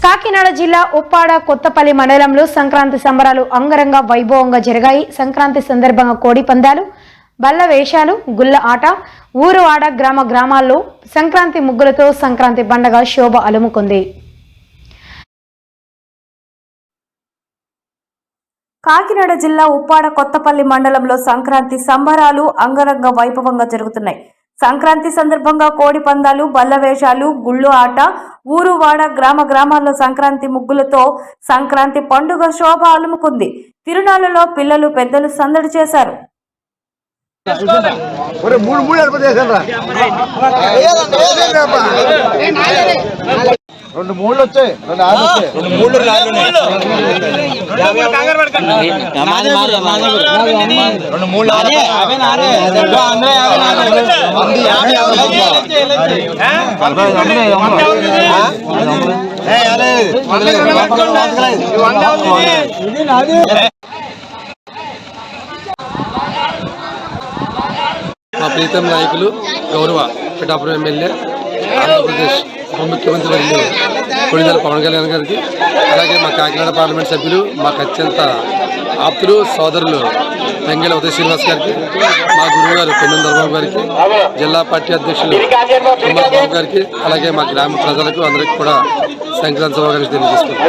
కాకినాడ జిల్లా ఉప్పాడ కొత్తపల్లి మండలంలో సంక్రాంతి సంబరాలు అంగరంగ వైభవంగా జరిగాయి. సంక్రాంతి సందర్భంగా కోడి పందాలు, బల్ల వేషాలు, గుల్ల ఆట, ఊరు ఆడ గ్రామాల్లో సంక్రాంతి ముగ్గులతో సంక్రాంతి పండుగ శోభ అలుముకుంది. కాకినాడ జిల్లా ఉప్పాడ కొత్తపల్లి మండలంలో సంక్రాంతి సంబరాలు అంగరంగ వైభవంగా జరుగుతున్నాయి. సంక్రాంతి సందర్భంగా కోడి పందాలు, బల్ల వేషాలు, గుళ్ళు ఆట, ఊరు వాడ గ్రామాల్లో సంక్రాంతి ముగ్గులతో సంక్రాంతి పండుగ శోభ అలుముకుంది. తిరునాళ్లలో పిల్లలు పెద్దలు సందడి చేశారు. రెండు మూడు వచ్చాయి, రెండు ఆరు వచ్చాయి, రెండు మూడు మా ప్రీతం నాయకులు గౌరవ పిఠాపురం ఎమ్మెల్యే ఆంధ్రప్రదేశ్ ఉప ముఖ్యమంత్రి వర్యులు కొణిదెల పవన్ కళ్యాణ్ గారికి, అలాగే మా కాకినాడ పార్లమెంట్ సభ్యులు, మాకు అత్యంత ఆప్తులు సోదరులు వెంగళ ఉదయ శ్రీనివాస్ గారికి, మా గురువు గారు పెన్నం దర్బాబు గారికి, జిల్లా పార్టీ అధ్యక్షులు కుమార్ బాబు గారికి, అలాగే మా గ్రామ ప్రజలకు అందరికీ కూడా సంక్రాంతి శుభాకాంక్షలు తెలియజేస్తున్నాం.